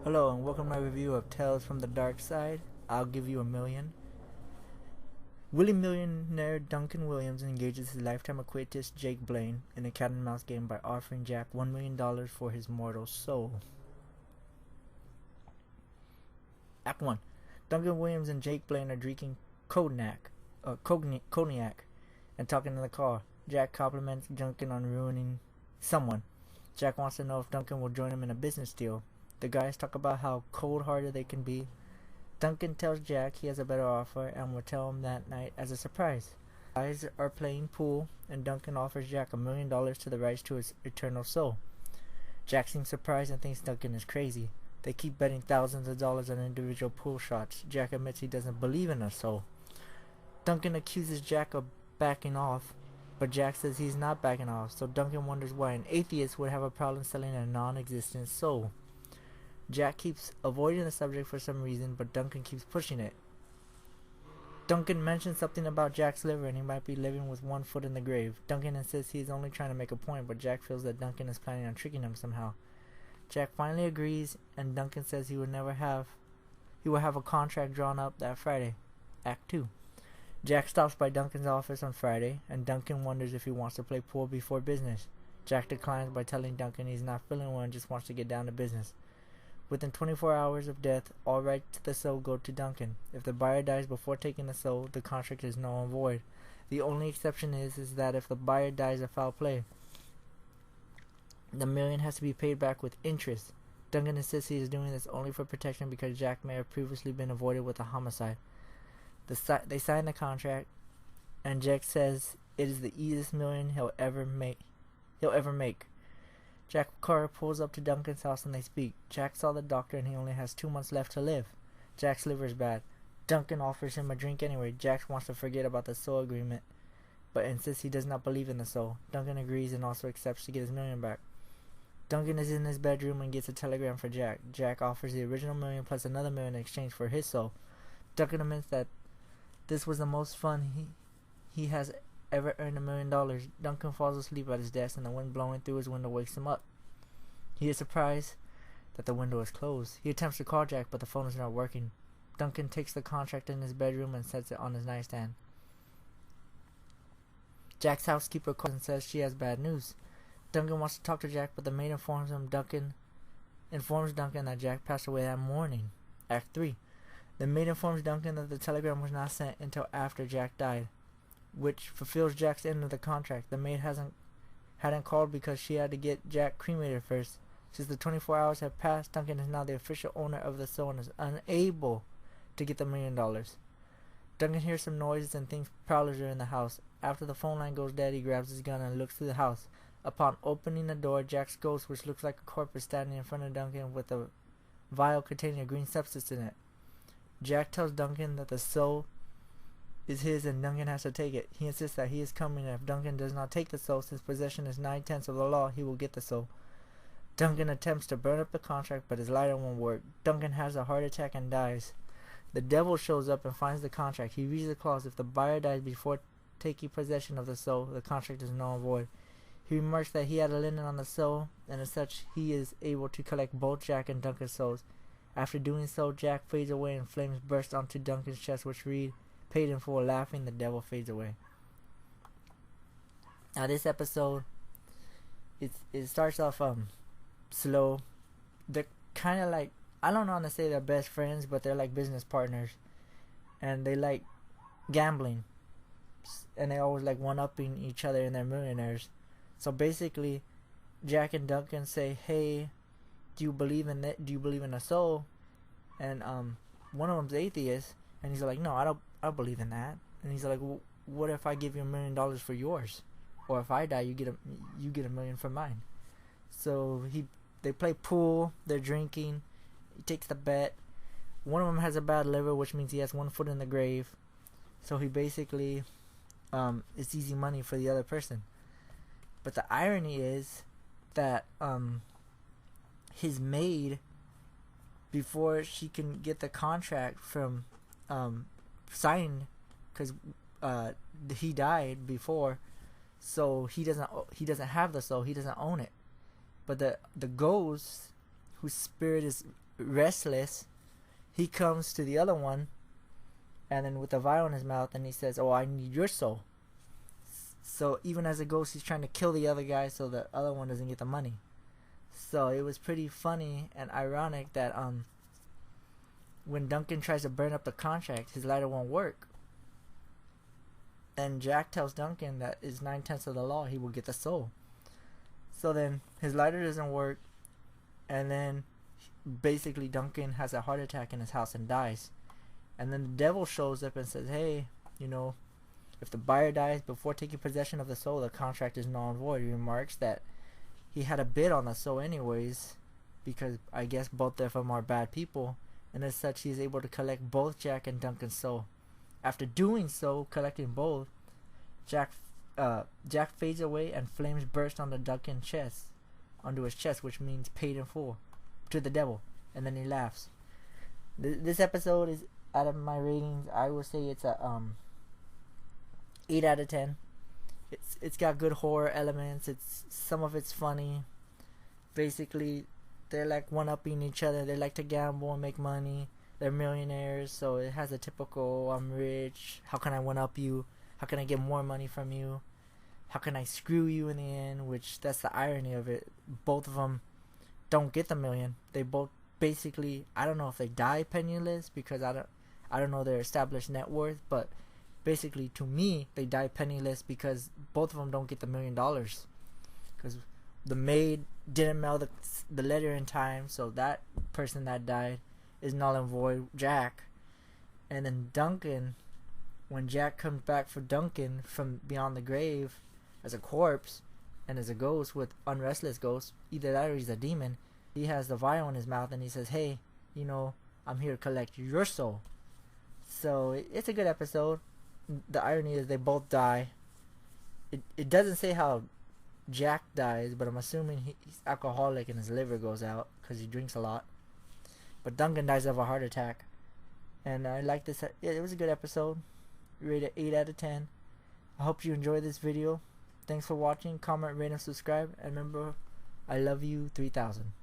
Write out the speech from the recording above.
Hello and welcome to my review of Tales from the Darkside. I'll give you a million. Willie millionaire Duncan Williams engages his lifetime acquaintance Jake Blaine in a cat and mouse game by offering Jack $1 million for his mortal soul. Act 1. Duncan Williams and Jake Blaine are drinking cognac and talking in the car. Jack compliments Duncan on ruining someone. Jack wants to know if Duncan will join him in a business deal. The guys talk about how cold-hearted they can be. Duncan tells Jack he has a better offer and will tell him that night as a surprise. The guys are playing pool and Duncan offers Jack $1 million to the rights to his eternal soul. Jack seems surprised and thinks Duncan is crazy. They keep betting thousands of dollars on individual pool shots. Jack admits he doesn't believe in a soul. Duncan accuses Jack of backing off, but Jack says he's not backing off, so Duncan wonders why an atheist would have a problem selling a non-existent soul. Jack keeps avoiding the subject for some reason, but Duncan keeps pushing it. Duncan mentions something about Jack's liver and he might be living with one foot in the grave. Duncan insists he is only trying to make a point, but Jack feels that Duncan is planning on tricking him somehow. Jack finally agrees, and Duncan says he will have a contract drawn up that Friday. Act 2. Jack stops by Duncan's office on Friday, and Duncan wonders if he wants to play pool before business. Jack declines by telling Duncan he's not feeling well and just wants to get down to business. Within 24 hours of death, all rights to the soul go to Duncan. If the buyer dies before taking the soul, the contract is null and void. The only exception is that if the buyer dies of foul play, the million has to be paid back with interest. Duncan insists he is doing this only for protection because Jack may have previously been avoided with a homicide. They sign the contract, and Jack says it is the easiest million he'll ever make. Jack Carr pulls up to Duncan's house and they speak. Jack saw the doctor and he only has 2 months left to live. Jack's liver is bad. Duncan offers him a drink anyway. Jack wants to forget about the soul agreement, but insists he does not believe in the soul. Duncan agrees and also accepts to get his million back. Duncan is in his bedroom and gets a telegram for Jack. Jack offers the original million plus another million in exchange for his soul. Duncan admits that this was the most fun he has ever earned $1 million. Duncan falls asleep at his desk and the wind blowing through his window wakes him up. He is surprised that the window is closed. He attempts to call Jack, but the phone is not working. Duncan takes the contract in his bedroom and sets it on his nightstand. Jack's housekeeper calls and says she has bad news. Duncan wants to talk to Jack, but the maid informs Duncan that Jack passed away that morning. Act 3. The maid informs Duncan that the telegram was not sent until after Jack died, which fulfills Jack's end of the contract. The maid hadn't called because she had to get Jack cremated first. Since the 24 hours have passed, Duncan is now the official owner of the soul and is unable to get the $1 million. Duncan hears some noises and thinks prowlers are in the house. After the phone line goes dead, he grabs his gun and looks through the house. Upon opening the door, Jack's ghost, which looks like a corpse, is standing in front of Duncan with a vial containing a green substance in it. Jack tells Duncan that the soul is his and Duncan has to take it. He insists that he is coming, and if Duncan does not take the soul, since possession is 9/10 of the law, he will get the soul. Duncan attempts to burn up the contract, but his lighter won't work. Duncan has a heart attack and dies. The devil shows up and finds the contract. He reads the clause: if the buyer dies before taking possession of the soul, the contract is null and void. He remarks that he had a lien on the soul, and as such, he is able to collect both Jack and Duncan's souls. After doing so, Jack fades away and flames burst onto Duncan's chest, which read, "Paid in full." Laughing, the devil fades away. Now this episode, it starts off slow. They're kind of like, I don't want to say they're best friends, but they're like business partners, and they like gambling, and they always like one-upping each other, and they're millionaires. So basically, Jack and Duncan say, "Hey, do you believe in that? Do you believe in a soul?" And one of them's atheist, and he's like, "No, I don't believe in that." And he's like, well, "What if I give you $1 million for yours, or if I die, you get $1 million for mine?" So they play pool. They're drinking. He takes the bet. One of them has a bad liver, which means he has 1 foot in the grave. So he basically, it's easy money for the other person. But the irony is that his maid, before she can get the contract from signed, because he died before, so he doesn't have the soul. He doesn't own it. But the ghost, whose spirit is restless, he comes to the other one, and then with a vial in his mouth, and he says, "Oh, I need your soul." So even as a ghost, he's trying to kill the other guy so the other one doesn't get the money. So it was pretty funny and ironic that when Duncan tries to burn up the contract, his lighter won't work. And Jack tells Duncan that is 9/10 of the law, he will get the soul. So then his lighter doesn't work, and then basically Duncan has a heart attack in his house and dies. And then the devil shows up and says, "Hey, if the buyer dies before taking possession of the soul, the contract is null and void." He remarks that he had a bid on the soul anyways, because I guess both of them are bad people, and as such he is able to collect both Jack and Duncan's soul. After doing so, collecting both, Jack fades away and flames burst onto Duncan's chest, which means paid in full to the devil, and then he laughs. This episode is, out of my ratings, I would say it's a 8 out of 10. It's got good horror elements. Some of it's funny. Basically, they're like one-upping each other. They like to gamble and make money. They're millionaires, so it has a typical "I'm rich. How can I one-up you? How can I get more money from you? How can I screw you in the end?" Which, that's the irony of it. Both of them don't get the million. They both basically, I don't know if they die penniless, because I don't know their established net worth, but basically to me they die penniless because both of them don't get the $1 million, because the maid didn't mail the letter in time, so that person that died is null and void, Jack. And then Duncan, when Jack comes back for Duncan from beyond the grave as a corpse and as a ghost with unrestless ghost, either that or he's a demon, he has the vial in his mouth and he says, "Hey, I'm here to collect your soul." So it's a good episode. The irony is they both die. It doesn't say how Jack dies, but I'm assuming he's alcoholic and his liver goes out because he drinks a lot. But Duncan dies of a heart attack. And I like this. It was a good episode. Rated 8 out of 10. I hope you enjoyed this video. Thanks for watching. Comment, rate, and subscribe. And remember, I love you 3000.